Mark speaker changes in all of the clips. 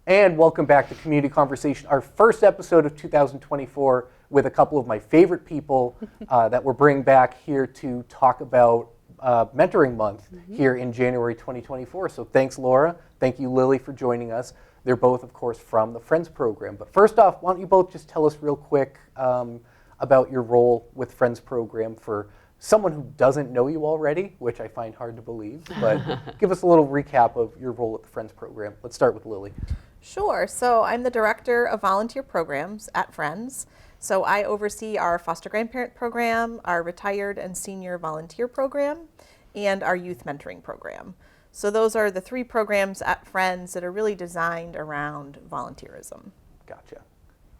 Speaker 1: And welcome back to Community Conversation, our first episode of 2024 with a couple of my favorite people that we're bringing back here to talk about Mentoring Month here in January 2024. So thanks, Laura. Thank you, Lily, for joining us. They're both, of course, from the Friends program. But first off, why don't you both just tell us real quick about your role with Friends program for someone who doesn't know you already, which I find hard to believe, but give us a little recap of your role at the Friends program. Let's start with Lily.
Speaker 2: Sure. So I'm the Director of Volunteer Programs at Friends. So I oversee our foster grandparent program, our retired and senior volunteer program, and our youth mentoring program. So those are the three programs at Friends that are really designed around volunteerism.
Speaker 1: Gotcha.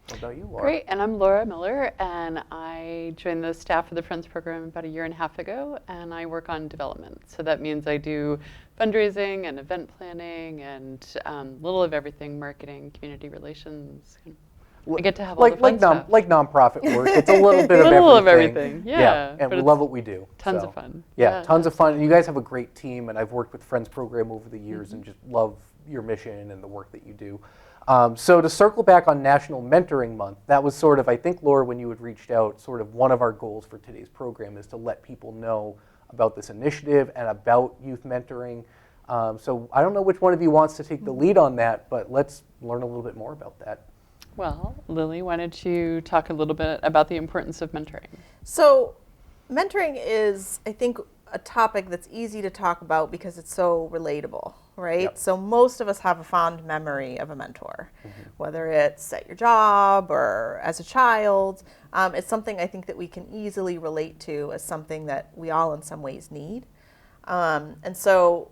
Speaker 1: What about you, Laura?
Speaker 3: Great, and I'm Laura Miller, and I joined the staff of the Friends program about a year and a half ago, and I work on development. So that means I do fundraising and event planning and little of everything, marketing, community relations. I get to have all the fun stuff.
Speaker 1: Like nonprofit work, it's a little bit of everything.
Speaker 3: A little of everything, yeah.
Speaker 1: And we love what we do.
Speaker 3: Tons of fun.
Speaker 1: Yeah, tons of fun. And you guys have a great team, and I've worked with Friends program over the years and just love your mission and the work that you do. So to circle back on National Mentoring Month, that was sort of, I think, Laura, when you had reached out, sort of one of our goals for today's program is to let people know about this initiative and about youth mentoring. So I don't know which one of you wants to take the lead on that, but let's learn a little bit more about that.
Speaker 3: Well, Lily, why don't you talk a little bit about the importance of mentoring?
Speaker 2: So mentoring is, I think, a topic that's easy to talk about because it's so relatable, right?
Speaker 1: Yep.
Speaker 2: So most of us have a fond memory of a mentor, whether it's at your job or as a child. It's something I think that we can easily relate to as something that we all in some ways need. And so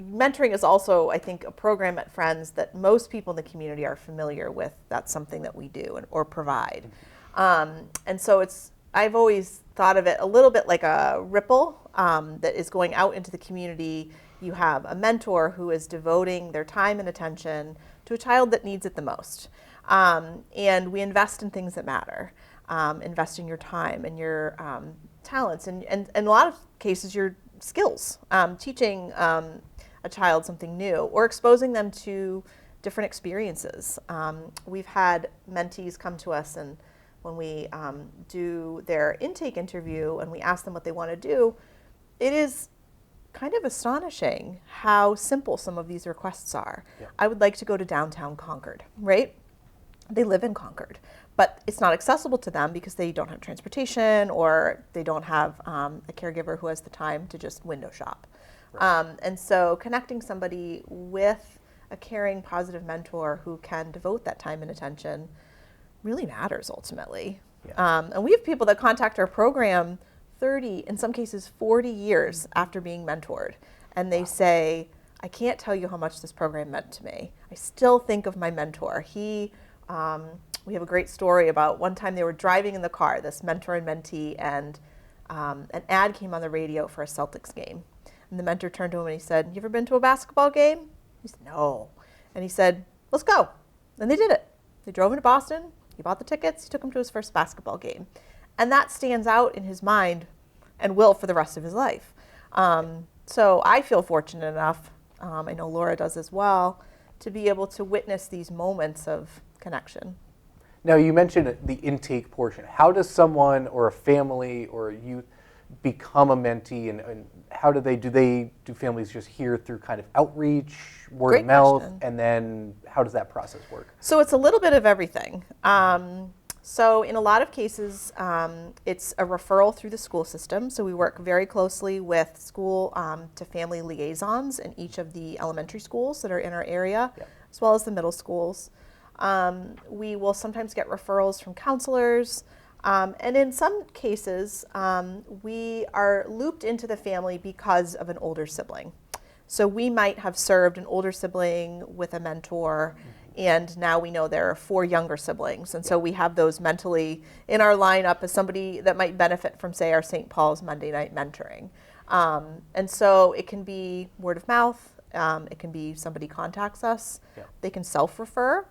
Speaker 2: mentoring is also, I think, a program at Friends that most people in the community are familiar with. That's something that we do or provide. And so I've always thought of it a little bit like a ripple that is going out into the community. You have a mentor who is devoting their time and attention to a child that needs it the most. And we invest in things that matter. Invest in your time and your talents and in a lot of cases your skills. Teaching a child something new or exposing them to different experiences. We've had mentees come to us, and when we do their intake interview and we ask them what they want to do, it is kind of astonishing how simple some of these requests are. Yeah. I would like to go to downtown Concord, right? They live in Concord, but it's not accessible to them because they don't have transportation or they don't have a caregiver who has the time to just window shop. Right. And so connecting somebody with a caring, positive mentor who can devote that time and attention really matters ultimately. Yeah. And we have people that contact our program 30, in some cases 40 years after being mentored. And they say, I can't tell you how much this program meant to me. I still think of my mentor. We have a great story about one time they were driving in the car, this mentor and mentee, and an ad came on the radio for a Celtics game. And the mentor turned to him and he said, you ever been to a basketball game? He said, no. And he said, let's go. And they did it. They drove into Boston. He bought the tickets. He took him to his first basketball game. And that stands out in his mind and will for the rest of his life. So I feel fortunate enough, I know Laura does as well, to be able to witness these moments of connection.
Speaker 1: Now, you mentioned the intake portion. How does someone or a family or a youth become a mentee, and how do families just hear through kind of outreach, word of mouth, and then how does that process work?
Speaker 2: So it's a little bit of everything. So in a lot of cases, it's a referral through the school system. So we work very closely with school to family liaisons in each of the elementary schools that are in our area, as well as the middle schools. We will sometimes get referrals from counselors. And in some cases, we are looped into the family because of an older sibling. So we might have served an older sibling with a mentor, and now we know there are 4 younger siblings. And so we have those mentally in our lineup as somebody that might benefit from, say, our St. Paul's Monday night mentoring. And so it can be word of mouth. It can be somebody contacts us. Yeah. They can self-refer.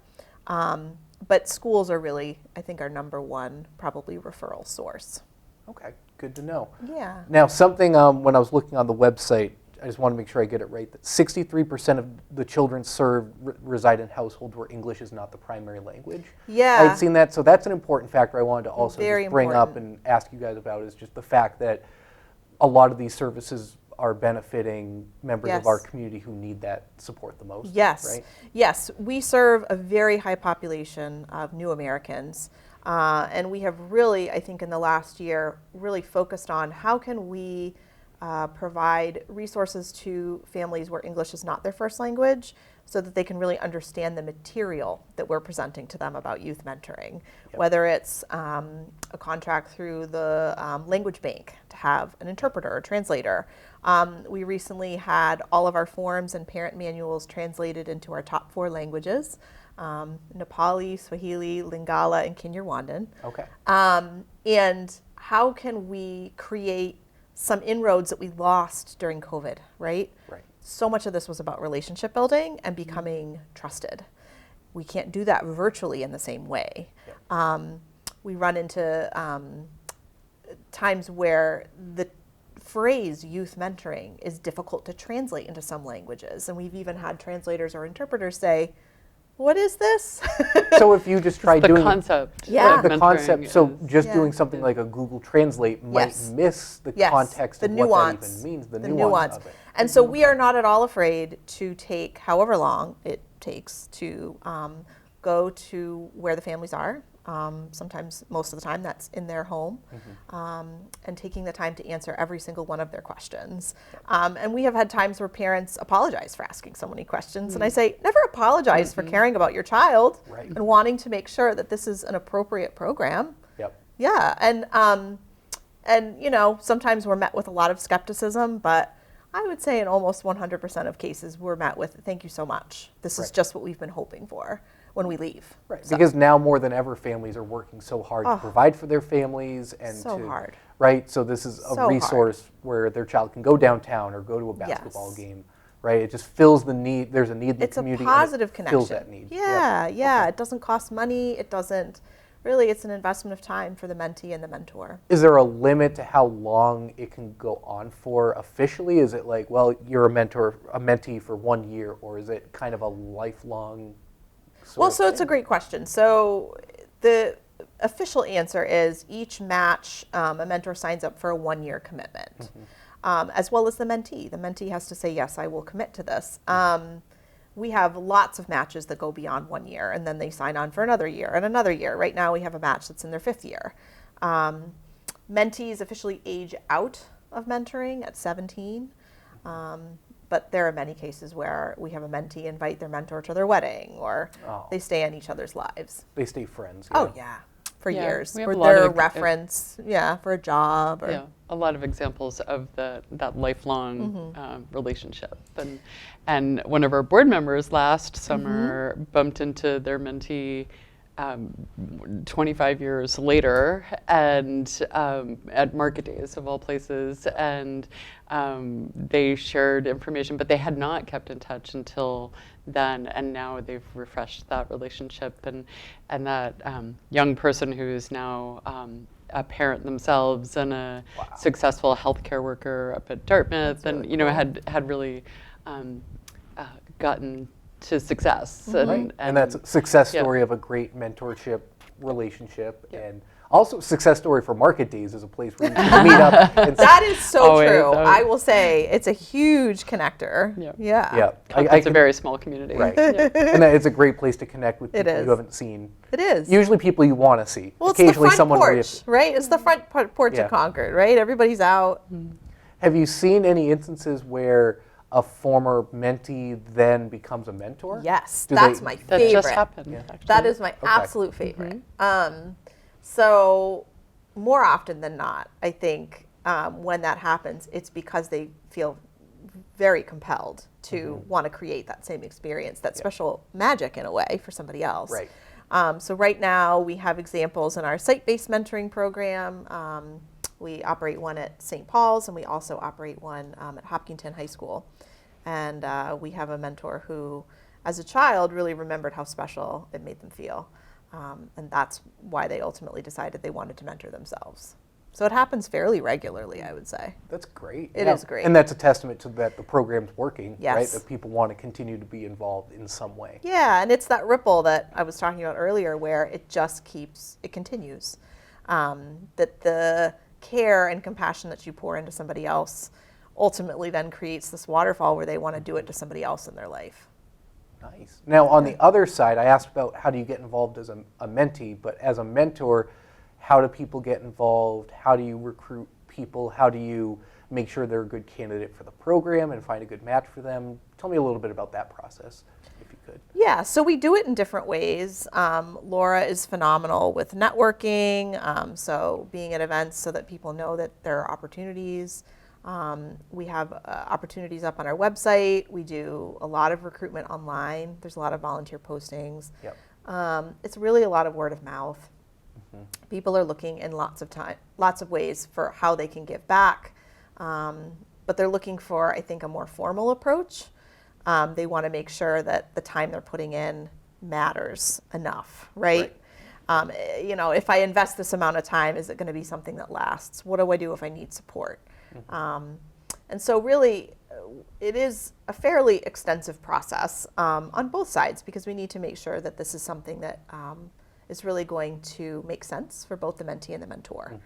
Speaker 2: But schools are really, I think, our number one probably referral source.
Speaker 1: Okay, good to know.
Speaker 2: Yeah.
Speaker 1: Now, something when I was looking on the website I just want to make sure I get it right, that 63% of the children served reside in households where English is not the primary language.
Speaker 2: Yeah.
Speaker 1: I had seen that, so that's an important factor I wanted to also
Speaker 2: Very
Speaker 1: just bring up
Speaker 2: important.
Speaker 1: and ask you guys about, is just the fact that a lot of these services are benefiting members of our
Speaker 2: Yes.
Speaker 1: community who need that support the most.
Speaker 2: Yes.
Speaker 1: Right?
Speaker 2: Yes. We serve a very high population of new Americans. And we have really, I think in the last year, really focused on how can we provide resources to families where English is not their first language so that they can really understand the material that we're presenting to them about youth mentoring.
Speaker 1: Yep.
Speaker 2: Whether it's a contract through the language bank to have an interpreter or translator. We recently had all of our forms and parent manuals translated into our top 4 languages. Nepali, Swahili, Lingala, and Kinyarwandan.
Speaker 1: Okay.
Speaker 2: And how can we create some inroads that we lost during COVID, right?
Speaker 1: Right.
Speaker 2: So much of this was about relationship building and becoming trusted. We can't do that virtually in the same way.
Speaker 1: Yep.
Speaker 2: We run into times where the phrase youth mentoring is difficult to translate into some languages. And we've even had translators or interpreters say, what is this?
Speaker 1: So if you just try
Speaker 3: The
Speaker 1: doing
Speaker 3: concept.
Speaker 2: Yeah.
Speaker 3: of
Speaker 1: the
Speaker 3: mentoring
Speaker 1: concept, so
Speaker 3: is-
Speaker 1: just
Speaker 2: Yeah.
Speaker 1: doing something like a Google Translate might
Speaker 2: Yes.
Speaker 1: miss the
Speaker 2: Yes,
Speaker 1: context
Speaker 2: the
Speaker 1: of what
Speaker 2: nuance,
Speaker 1: that even means, the
Speaker 2: the
Speaker 1: nuance
Speaker 2: nuance.
Speaker 1: of it.
Speaker 2: And so we are not at all afraid to take however long it takes to go to where the families are. Sometimes, most of the time, that's in their home, and taking the time to answer every single one of their questions. And we have had times where parents apologize for asking so many questions. And I say, never apologize for caring about your child
Speaker 1: Right.
Speaker 2: and wanting to make sure that this is an appropriate program.
Speaker 1: Yep.
Speaker 2: Yeah, and you know, sometimes we're met with a lot of skepticism, but I would say in almost 100% of cases we're met with, thank you so much. This is
Speaker 1: Right.
Speaker 2: just what we've been hoping for when we leave.
Speaker 1: Right.
Speaker 2: So-
Speaker 1: Because now more than ever, families are working so hard to
Speaker 2: Oh.
Speaker 1: provide for their families and
Speaker 2: So
Speaker 1: to
Speaker 2: hard.
Speaker 1: right. So this is a
Speaker 2: So hard.
Speaker 1: resource where their child can go downtown or go to a basketball
Speaker 2: Yes.
Speaker 1: game. Right. It just fills the need. There's a need in the
Speaker 2: It's a
Speaker 1: community. and it
Speaker 2: positive connection.
Speaker 1: Fills that need.
Speaker 2: Yeah,
Speaker 1: Yep.
Speaker 2: yeah.
Speaker 1: Okay.
Speaker 2: It doesn't cost money. It doesn't really. It's an investment of time for the mentee and the mentor.
Speaker 1: Is there a limit to how long it can go on for officially? Is it like, well, you're a mentee for 1 year, or is it kind of a lifelong?
Speaker 2: Well, so it's a great question. So the official answer is each match, a mentor signs up for a 1-year commitment, as well as the mentee. The mentee has to say, yes, I will commit to this. We have lots of matches that go beyond 1 year, and then they sign on for another year and another year. Right now we have a match that's in their 5th year. Mentees officially age out of mentoring at 17. But there are many cases where we have a mentee invite their mentor to their wedding, or
Speaker 1: Oh.
Speaker 2: they stay in each other's lives.
Speaker 1: They stay friends.
Speaker 2: Oh yeah, for
Speaker 3: Yeah,
Speaker 2: years.
Speaker 3: we have
Speaker 2: For
Speaker 3: a lot
Speaker 2: their
Speaker 3: of-
Speaker 2: reference, yeah, for a job. Or,
Speaker 3: Yeah, a lot of examples of that lifelong relationship. And one of our board members last summer bumped into their mentee 25 years later, and at Market Days of all places, and they shared information, but they had not kept in touch until then, and now they've refreshed that relationship, and that young person who is now a parent themselves and a successful healthcare worker up at Dartmouth, and
Speaker 1: really cool.
Speaker 3: had really gotten to success.
Speaker 1: Right. And that's a success
Speaker 3: yeah.
Speaker 1: story of a great mentorship relationship, and also a success story for Market Days as a place where you can meet up. And
Speaker 2: That is so
Speaker 3: Always,
Speaker 2: true.
Speaker 3: always.
Speaker 2: I will say it's a huge connector.
Speaker 3: Yeah.
Speaker 2: Yeah.
Speaker 1: yeah,
Speaker 3: It's a very small community.
Speaker 1: right.
Speaker 3: Yeah.
Speaker 1: And that it's a great place to connect with
Speaker 2: It
Speaker 1: people
Speaker 2: is.
Speaker 1: you haven't seen.
Speaker 2: It is.
Speaker 1: Usually people you want to see.
Speaker 2: Well, it's the
Speaker 1: Occasionally
Speaker 2: front
Speaker 1: someone where you
Speaker 2: porch, right? It's the front porch
Speaker 1: Yeah.
Speaker 2: of Concord, right? Everybody's out.
Speaker 1: have you seen any instances where a former mentee then becomes a mentor?
Speaker 2: Yes,
Speaker 1: Do
Speaker 2: that's
Speaker 1: they-
Speaker 2: my
Speaker 3: That
Speaker 2: favorite.
Speaker 3: just happened. Actually.
Speaker 2: That is my absolute favorite. So more often than not, I think when that happens, it's because they feel very compelled to want to create that same experience, that special magic in a way for somebody else.
Speaker 1: Right.
Speaker 2: So right now we have examples in our site-based mentoring program. We operate one at St. Paul's, and we also operate one at Hopkinton High School. And we have a mentor who, as a child, really remembered how special it made them feel. And that's why they ultimately decided they wanted to mentor themselves. So it happens fairly regularly, I would say.
Speaker 1: That's great.
Speaker 2: It is great.
Speaker 1: And that's a testament to that the program's working,
Speaker 2: Yes.
Speaker 1: right? That people want to continue to be involved in some way.
Speaker 2: Yeah, and it's that ripple that I was talking about earlier where it continues. That the care and compassion that you pour into somebody else ultimately then creates this waterfall where they want to do it to somebody else in their life.
Speaker 1: Nice. Now, on the other side, I asked about how do you get involved as a mentee, but as a mentor, how do people get involved? How do you recruit people? How do you make sure they're a good candidate for the program and find a good match for them? Tell me a little bit about that process, if you could.
Speaker 2: Yeah, so we do it in different ways. Laura is phenomenal with networking, so being at events so that people know that there are opportunities. We have opportunities up on our website. We do a lot of recruitment online. There's a lot of volunteer postings.
Speaker 1: Yep.
Speaker 2: It's really a lot of word of mouth. People are looking in lots of ways for how they can give back, but they're looking for, I think, a more formal approach. They want to make sure that the time they're putting in matters enough, right? If I invest this amount of time, is it going to be something that lasts? What do I do if I need support? And so really, it is a fairly extensive process on both sides because we need to make sure that this is something that is really going to make sense for both the mentee and the mentor.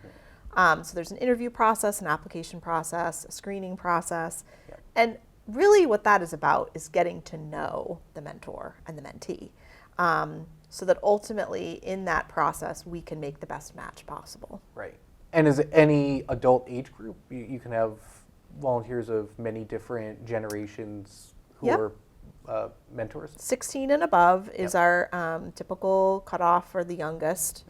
Speaker 2: So there's an interview process, an application process, a screening process.
Speaker 1: Yep.
Speaker 2: And really what that is about is getting to know the mentor and the mentee so that ultimately in that process we can make the best match possible.
Speaker 1: Right. And is it any adult age group? You can have volunteers of many different generations who
Speaker 2: Yep.
Speaker 1: are mentors?
Speaker 2: 16 and above is
Speaker 1: Yep.
Speaker 2: our typical cutoff for the youngest.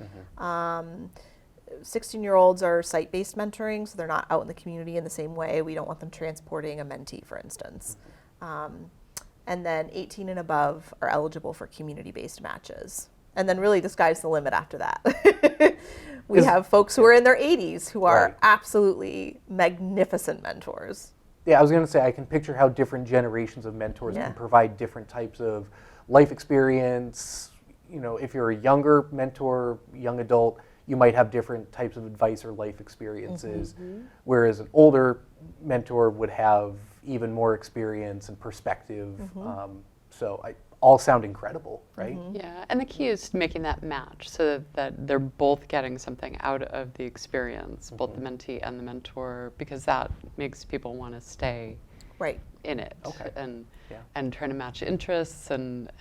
Speaker 2: 16-year-olds are site-based mentoring, so they're not out in the community in the same way. We don't want them transporting a mentee, for instance. And then 18 and above are eligible for community-based matches. And then really the sky's the limit after that. We have folks who are in their 80s who are
Speaker 1: Right.
Speaker 2: absolutely magnificent mentors.
Speaker 1: Yeah, I was going to say I can picture how different generations of mentors
Speaker 2: Yeah.
Speaker 1: can provide different types of life experience. If you're a younger mentor, young adult, you might have different types of advice or life experiences, whereas an older mentor would have even more experience and perspective. All sound incredible, right?
Speaker 3: Yeah, and the key is making that match so that they're both getting something out of the experience, both the mentee and the mentor, because that makes people want to stay
Speaker 2: Right.
Speaker 3: in it
Speaker 1: Okay.
Speaker 3: and
Speaker 1: Yeah.
Speaker 3: trying to match interests and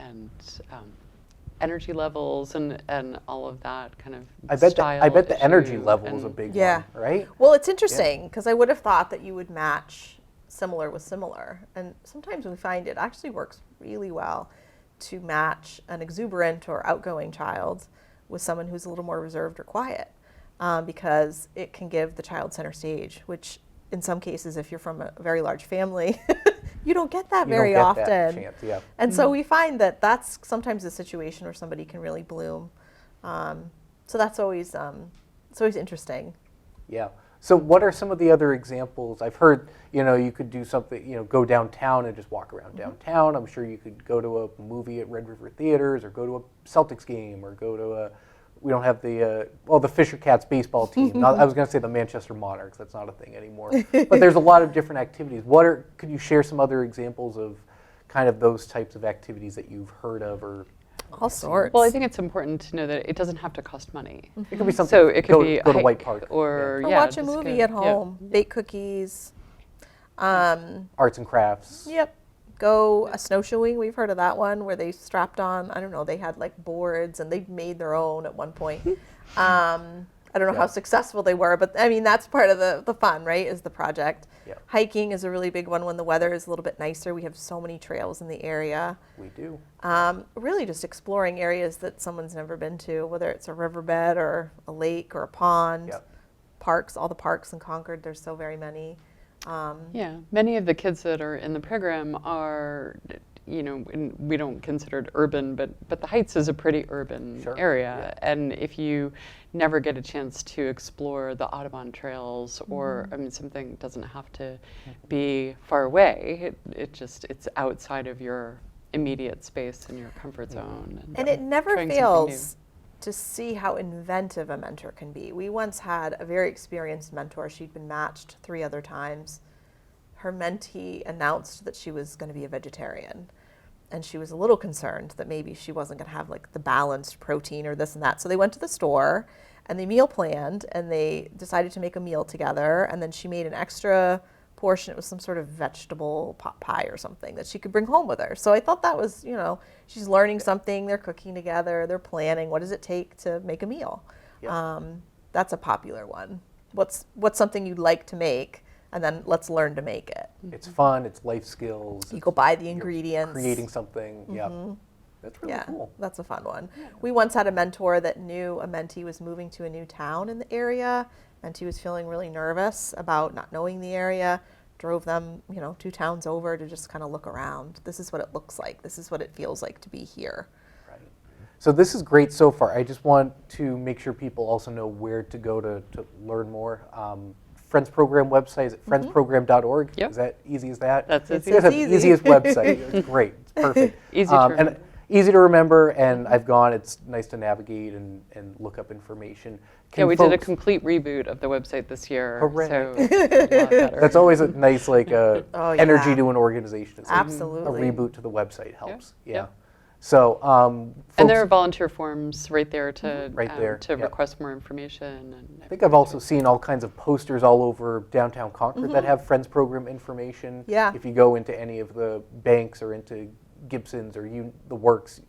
Speaker 3: energy levels and all of that kind of
Speaker 1: I bet
Speaker 3: style
Speaker 1: the energy
Speaker 3: issue
Speaker 1: level is a
Speaker 3: and-
Speaker 1: big
Speaker 2: Yeah.
Speaker 1: one, right?
Speaker 2: Well, it's interesting because I would have thought that you would match similar with similar. And sometimes we find it actually works really well to match an exuberant or outgoing child with someone who's a little more reserved or quiet because it can give the child center stage, which in some cases, if you're from a very large family, you don't get that
Speaker 1: You
Speaker 2: very
Speaker 1: don't get
Speaker 2: often.
Speaker 1: that chance, yeah.
Speaker 2: And so we find that that's sometimes a situation where somebody can really bloom. So that's always it's always interesting.
Speaker 1: Yeah. So what are some of the other examples? I've heard, you could do something, go downtown and just walk around downtown. I'm sure you could go to a movie at Red River Theaters or go to a Celtics game or go to we don't have the Fisher Cats baseball team. I was going to say the Manchester Monarchs. That's not a thing anymore. But there's a lot of different activities. Could you share some other examples of kind of those types of activities that you've heard of or
Speaker 2: All sorts.
Speaker 3: Well, I think it's important to know that it doesn't have to cost money.
Speaker 1: it could be something.
Speaker 3: So it could
Speaker 1: go,
Speaker 3: be
Speaker 1: go
Speaker 3: a
Speaker 1: to White
Speaker 3: hike
Speaker 1: Park
Speaker 3: or
Speaker 2: Or
Speaker 3: yeah,
Speaker 2: watch a
Speaker 3: just
Speaker 2: movie
Speaker 3: go-
Speaker 2: at
Speaker 3: yeah.
Speaker 2: home, bake cookies.
Speaker 1: arts and crafts.
Speaker 2: Yep. Go a snowshoeing. We've heard of that one where they strapped on, I don't know, they had like boards and they made their own at one point. I don't know
Speaker 1: Yeah.
Speaker 2: how successful they were, but I mean, that's part of the fun, right, is the project.
Speaker 1: Yeah.
Speaker 2: Hiking is a really big one when the weather is a little bit nicer. We have so many trails in the area.
Speaker 1: We do.
Speaker 2: Really just exploring areas that someone's never been to, whether it's a riverbed or a lake or a pond.
Speaker 1: Yep.
Speaker 2: Parks, all the parks in Concord, there's so very many.
Speaker 3: Yeah, many of the kids that are in the program are, we don't consider it urban, but the Heights is a pretty urban
Speaker 1: Sure,
Speaker 3: area. And if you never get a chance to explore the Audubon trails or, something doesn't have to be far away, it's outside of your immediate space and your comfort zone.
Speaker 2: And it never
Speaker 3: trying something new.
Speaker 2: fails to see how inventive a mentor can be. We once had a very experienced mentor. She'd been matched 3 other times. Her mentee announced that she was going to be a vegetarian. And she was a little concerned that maybe she wasn't going to have like the balanced protein or this and that. So they went to the store and they meal planned and they decided to make a meal together. And then she made an extra portion. It was some sort of vegetable pot pie or something that she could bring home with her. So I thought that was, she's learning something. They're cooking together. They're planning. What does it take to make a meal?
Speaker 1: Yeah.
Speaker 2: That's a popular one. What's something you'd like to make? And then let's learn to make it.
Speaker 1: It's fun. It's life skills.
Speaker 2: You go buy the ingredients.
Speaker 1: Creating something. Yeah. That's really cool.
Speaker 2: That's a fun one. We once had a mentor that knew a mentee was moving to a new town in the area. Mentee was feeling really nervous about not knowing the area. Drove them, 2 towns over to just kind of look around. This is what it looks like. This is what it feels like to be here.
Speaker 1: Right. So this is great so far. I just want to make sure people also know where to go to learn more. Friends Program website is at friendsprogram.org.
Speaker 3: Yep.
Speaker 1: Is that easy as that?
Speaker 3: That's
Speaker 2: It's
Speaker 3: easy.
Speaker 1: It's the
Speaker 2: easy.
Speaker 1: easiest website. It's great. It's perfect.
Speaker 3: Easy to
Speaker 1: And
Speaker 3: remember.
Speaker 1: easy to remember, and I've gone. It's nice to navigate and look up information.
Speaker 3: Yeah, we did a
Speaker 1: folks-
Speaker 3: complete reboot of the website this year.
Speaker 1: Hooray.
Speaker 3: So it's a lot better.
Speaker 1: That's always a nice
Speaker 2: Oh,
Speaker 1: energy
Speaker 2: yeah.
Speaker 1: to an organization. It's like
Speaker 2: Absolutely.
Speaker 1: a reboot to the website helps.
Speaker 3: Yeah.
Speaker 1: Yeah. So
Speaker 3: And
Speaker 1: folks,
Speaker 3: there are volunteer forms right there to
Speaker 1: Right there,
Speaker 3: to
Speaker 1: yep.
Speaker 3: request more information. And
Speaker 1: I think I've also seen all kinds of posters all over downtown Concord that have Friends Program information.
Speaker 2: Yeah.
Speaker 1: If you go into any of the banks or into Gibson's or the Works,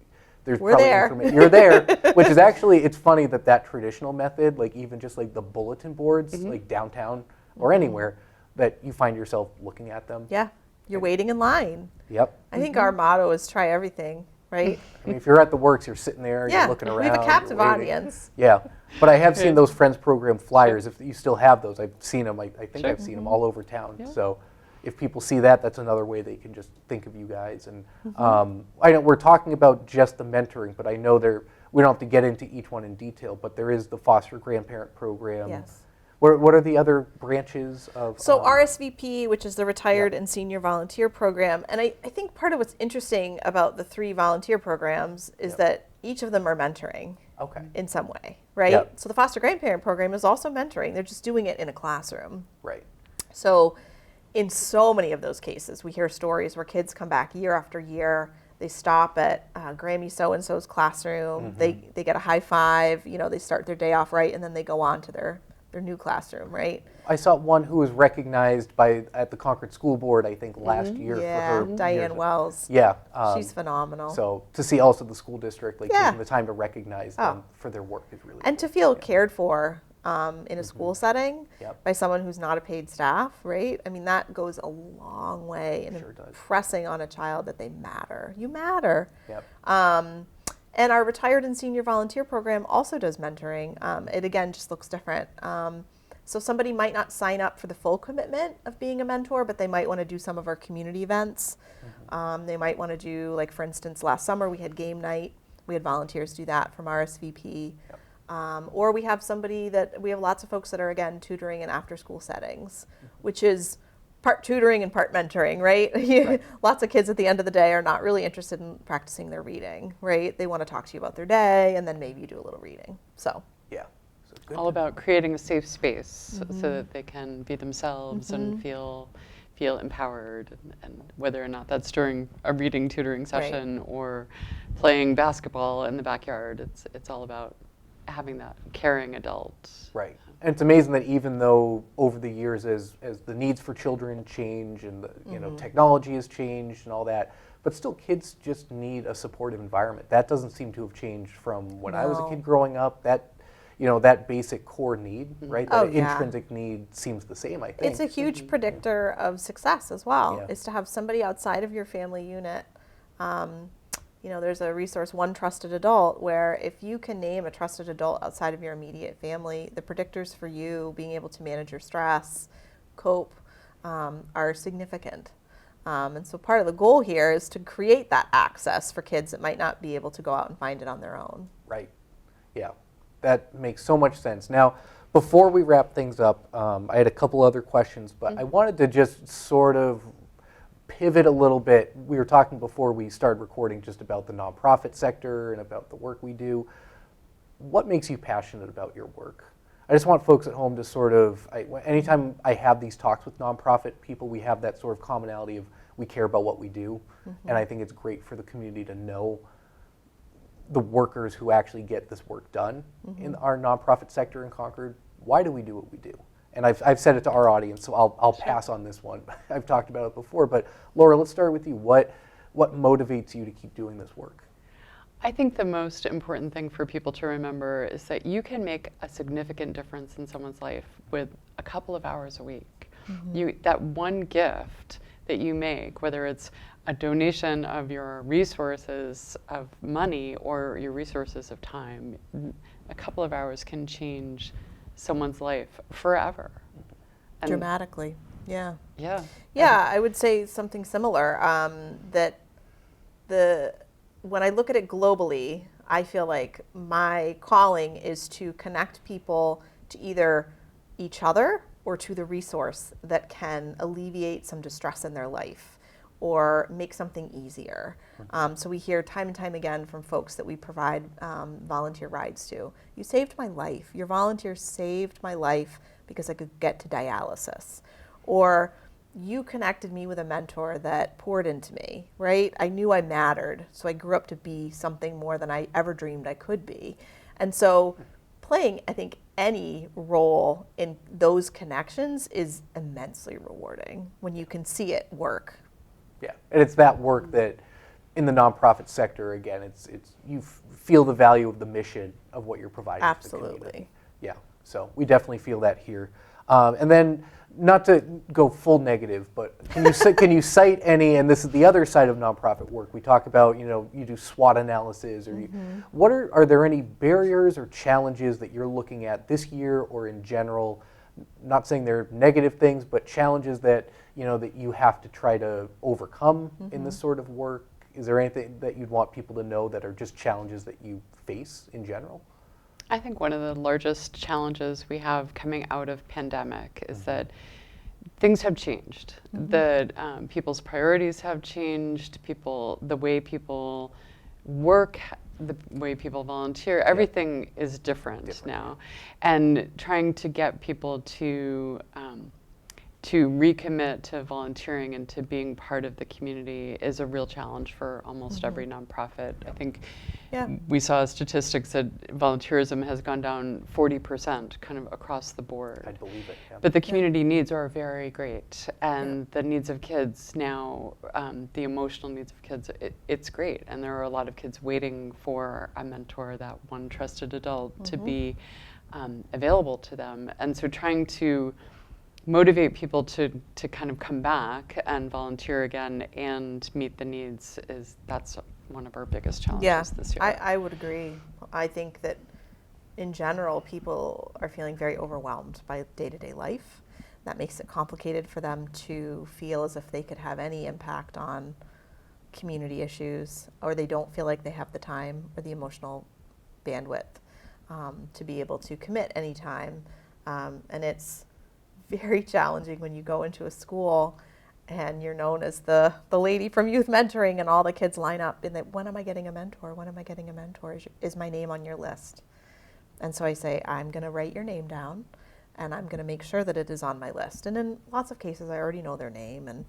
Speaker 1: there's
Speaker 2: We're
Speaker 1: probably
Speaker 2: there.
Speaker 1: information. You're there, which is actually, it's funny that traditional method, like even just like the bulletin boards, like downtown or anywhere, that you find yourself looking at them.
Speaker 2: Yeah, you're waiting in line.
Speaker 1: Yep.
Speaker 2: I think our motto is try everything, right?
Speaker 1: I mean, if you're at the Works, you're sitting there,
Speaker 2: Yeah,
Speaker 1: you're looking around.
Speaker 2: we have a
Speaker 1: you're
Speaker 2: captive
Speaker 1: waiting.
Speaker 2: audience.
Speaker 1: Yeah, but I have seen those Friends Program flyers. If you still have those, I've seen them. I think
Speaker 3: Sure.
Speaker 1: I've seen them all over town.
Speaker 3: Yeah.
Speaker 1: So if people see that, that's another way they can just think of you guys. And I know we're talking about just the mentoring, but I know we don't have to get into each one in detail, but there is the foster grandparent program.
Speaker 2: Yes.
Speaker 1: What are the other branches of?
Speaker 2: So RSVP, which is the Retired and Senior Volunteer Program, and I think part of what's interesting about the 3 volunteer programs is that each of them are mentoring
Speaker 1: Okay.
Speaker 2: in some way, right?
Speaker 1: Yep.
Speaker 2: So the foster grandparent program is also mentoring. They're just doing it in a classroom.
Speaker 1: Right.
Speaker 2: So in so many of those cases, we hear stories where kids come back year after year. They stop at Grammy so-and-so's classroom. They get a high five. They start their day off right, and then they go on to their new classroom, right?
Speaker 1: I saw one who was recognized at the Concord School Board, I think, last year
Speaker 2: Yeah,
Speaker 1: for her
Speaker 2: Diane
Speaker 1: years.
Speaker 2: Wells.
Speaker 1: Yeah.
Speaker 2: She's phenomenal.
Speaker 1: So to see also the school district, like
Speaker 2: Yeah.
Speaker 1: taking the time to recognize them for their work is really
Speaker 2: And
Speaker 1: cool.
Speaker 2: to feel cared for in a school setting
Speaker 1: Yep.
Speaker 2: by someone who's not a paid staff, right? I mean, that goes a long way in
Speaker 1: Sure does.
Speaker 2: impressing on a child that they matter. You matter.
Speaker 1: Yep.
Speaker 2: And our Retired and Senior Volunteer Program also does mentoring. It again just looks different. So somebody might not sign up for the full commitment of being a mentor, but they might want to do some of our community events. They might want to do, like for instance, last summer we had game night. We had volunteers do that from RSVP.
Speaker 1: Yep.
Speaker 2: Or we have we have lots of folks that are, again, tutoring in after-school settings, which is part tutoring and part mentoring, right?
Speaker 1: Right.
Speaker 2: Lots of kids at the end of the day are not really interested in practicing their reading, right? They want to talk to you about their day, and then maybe you do a little reading. So
Speaker 1: Yeah. So good
Speaker 3: all
Speaker 1: to
Speaker 3: about creating a safe space so that they can be themselves and feel empowered, and whether or not that's during a reading tutoring session or playing basketball in the backyard, it's all about having that caring adult.
Speaker 1: Right. And it's amazing that even though over the years as the needs for children change and the technology has changed and all that, but still kids just need a supportive environment. That doesn't seem to have changed from when I was a
Speaker 2: No.
Speaker 1: kid growing up. That basic core need, right?
Speaker 2: Oh,
Speaker 1: That
Speaker 2: yeah.
Speaker 1: intrinsic need seems the same, I think.
Speaker 2: it's a huge predictor of success as well,
Speaker 1: Yeah.
Speaker 2: is to have somebody outside of your family unit. There's a resource, One Trusted Adult, where if you can name a trusted adult outside of your immediate family, the predictors for you being able to manage your stress, cope, are significant. And so part of the goal here is to create that access for kids that might not be able to go out and find it on their own.
Speaker 1: Right. Yeah. That makes so much sense. Now, before we wrap things up, I had a couple other questions, but I wanted to just sort of pivot a little bit. We were talking before we started recording just about the nonprofit sector and about the work we do. what makes you passionate about your work? I just want folks at home to sort of, anytime I have these talks with nonprofit people, we have that sort of commonality of we care about what we do. And I think it's great for the community to know the workers who actually get this work done in our nonprofit sector in Concord. Why do we do what we do? And I've said it to our audience, so I'll pass on this one. I've talked about it before, but Laura, let's start with you. What motivates you to keep doing this work?
Speaker 3: I think the most important thing for people to remember is that you can make a significant difference in someone's life with a couple of hours a week. That one gift that you make, whether it's a donation of your resources of money or your resources of time, a couple of hours can change someone's life forever. And
Speaker 2: Dramatically, yeah.
Speaker 3: Yeah.
Speaker 2: Yeah, I would say something similar. When I look at it globally, I feel like my calling is to connect people to either each other or to the resource that can alleviate some distress in their life or make something easier. So we hear time and time again from folks that we provide volunteer rides to. You saved my life. Your volunteer saved my life because I could get to dialysis. Or you connected me with a mentor that poured into me, right? I knew I mattered, so I grew up to be something more than I ever dreamed I could be. And so playing, I think, any role in those connections is immensely rewarding when you can see it work.
Speaker 1: Yeah, and it's that work that in the nonprofit sector, again, it's you feel the value of the mission of what you're providing to the community.
Speaker 2: Absolutely.
Speaker 1: Yeah, so we definitely feel that here. And then, not to go full negative, but can you cite any? And this is the other side of nonprofit work. We talk about, you do SWOT analysis, or what are there any barriers or challenges that you're looking at this year or in general? Not saying they're negative things, but challenges that that you have to try to overcome in this sort of work. Is there anything that you'd want people to know that are just challenges that you face in general?
Speaker 3: I think one of the largest challenges we have coming out of pandemic is that things have changed. That people's priorities have changed. The way people work, the way people volunteer, everything is different now. And trying to get people to recommit to volunteering and to being part of the community is a real challenge for almost every nonprofit. I think we saw statistics that volunteerism has gone down 40% kind of across the board.
Speaker 1: I believe it. Yeah.
Speaker 3: But the community needs are very great, and the needs of kids now, the emotional needs of kids, it's great. And there are a lot of kids waiting for a mentor, that one trusted adult, to be available to them. And so trying to motivate people to kind of come back and volunteer again and meet the needs that's one of our biggest challenges this year.
Speaker 2: I would agree. I think that in general, people are feeling very overwhelmed by day-to-day life. That makes it complicated for them to feel as if they could have any impact on community issues, or they don't feel like they have the time or the emotional bandwidth to be able to commit any time. And it's very challenging when you go into a school and you're known as the lady from youth mentoring, and all the kids line up and when am I getting a mentor? When am I getting a mentor? Is my name on your list? And so I say, I'm going to write your name down and I'm going to make sure that it is on my list. And in lots of cases, I already know their name, and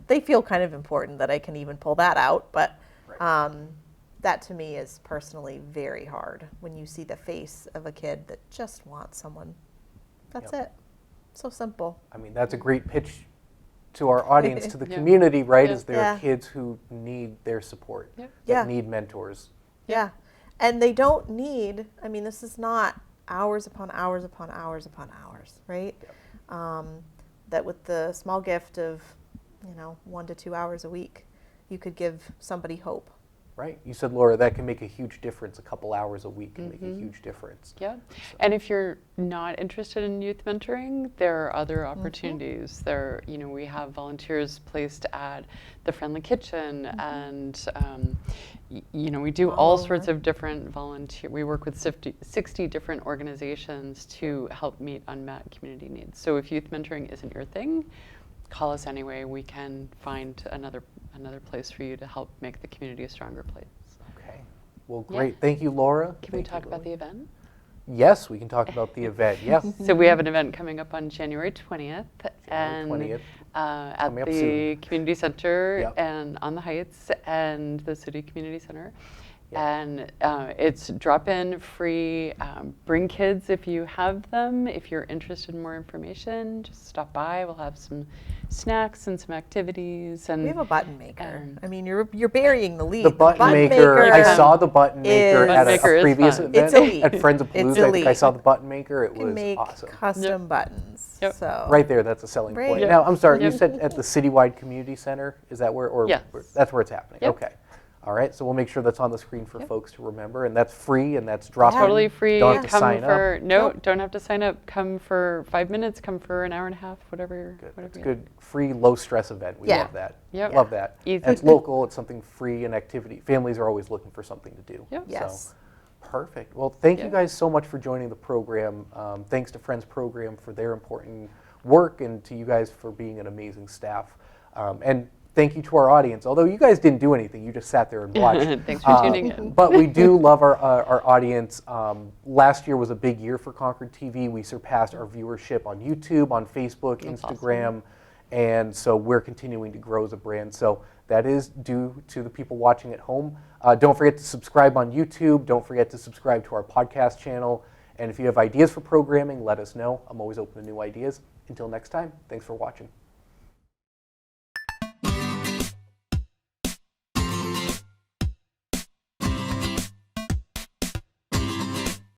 Speaker 2: they feel kind of important that I can even pull that out. But that to me is personally very hard when you see the face of a kid that just wants someone. That's it. So simple.
Speaker 1: I mean, that's a great pitch to our audience, to the community, right? Is there are kids who need their support, that need mentors.
Speaker 2: Yeah. And they don't need, I mean, this is not hours upon hours upon hours upon hours, right? That with the small gift of, 1 to 2 hours a week, you could give somebody hope.
Speaker 1: Right. You said, Laura, that can make a huge difference. A couple hours a week can make a huge difference.
Speaker 3: Yeah. And if you're not interested in youth mentoring, there are other opportunities. There, we have volunteers placed at the Friendly Kitchen, and we do all sorts of different we work with 60 different organizations to help meet unmet community needs. So if youth mentoring isn't your thing, call us anyway. We can find another place for you to help make the community a stronger place.
Speaker 1: Okay. Well,
Speaker 3: Yeah.
Speaker 1: great. Thank you, Laura.
Speaker 3: Can we talk about the event?
Speaker 1: Yes, we can talk about the event. Yes.
Speaker 3: So we have an event coming up on January 20th, and
Speaker 1: 20th.
Speaker 3: at
Speaker 1: Coming up
Speaker 3: the
Speaker 1: soon.
Speaker 3: community center
Speaker 1: Yep.
Speaker 3: and on the Heights and the city community center.
Speaker 1: Yep.
Speaker 3: And it's drop-in, free. Bring kids if you have them. If you're interested in more information, just stop by. We'll have some snacks and some activities. And
Speaker 2: We have a button maker.
Speaker 3: and-
Speaker 2: I mean, you're burying the lead.
Speaker 1: The button maker, I saw the button maker
Speaker 2: is-
Speaker 1: at
Speaker 3: Button maker
Speaker 1: a
Speaker 3: is
Speaker 1: previous
Speaker 3: fun.
Speaker 1: event
Speaker 2: It's elite.
Speaker 1: at Friends of
Speaker 2: It's
Speaker 1: Palooza. I think I
Speaker 2: elite.
Speaker 1: saw the button maker. It
Speaker 2: You can
Speaker 1: was
Speaker 2: make
Speaker 1: awesome.
Speaker 2: custom buttons.
Speaker 3: Yep.
Speaker 2: So
Speaker 1: Right there, that's a selling
Speaker 2: Right.
Speaker 1: point.
Speaker 3: Yep.
Speaker 1: Now, I'm sorry, you
Speaker 3: Yep.
Speaker 1: said at the Citywide Community Center? Is that where, or
Speaker 3: Yes.
Speaker 1: that's where it's happening?
Speaker 3: Yep.
Speaker 1: Okay. All right, so we'll make sure that's on the screen for
Speaker 3: Yep.
Speaker 1: folks to remember, and that's free, and that's drop-in.
Speaker 3: Totally free.
Speaker 1: Don't have to
Speaker 3: Come
Speaker 1: sign
Speaker 3: for
Speaker 1: up.
Speaker 3: no,
Speaker 2: Nope.
Speaker 3: don't have to sign up. Come for 5 minutes. Come for an hour and a half. Whatever.
Speaker 1: Good.
Speaker 3: Whatever.
Speaker 1: That's
Speaker 3: you
Speaker 1: good, free, low-stress event. We
Speaker 2: Yeah.
Speaker 1: love that.
Speaker 3: Yep.
Speaker 1: Love that.
Speaker 3: Easy.
Speaker 1: And it's local, it's something free and activity. Families are always looking for something to do.
Speaker 3: Yep.
Speaker 2: yes.
Speaker 1: Perfect. Well, thank you
Speaker 3: Yeah.
Speaker 1: guys so much for joining the program. Thanks to Friends Program for their important work, and to you guys for being an amazing staff. And thank you to our audience. Although you guys didn't do anything, you just sat there and watched.
Speaker 3: Thanks for tuning in.
Speaker 1: But we do love our audience. Last year was a big year for Concord TV. We surpassed our viewership on YouTube, on Facebook,
Speaker 3: That's
Speaker 1: Instagram, and so we're continuing to grow as a brand. So that is due to the people watching at home. Don't forget to subscribe on YouTube. Don't forget to subscribe to our podcast channel. And if you have ideas for programming, let us know. I'm always open to new ideas. Until next time, thanks for watching.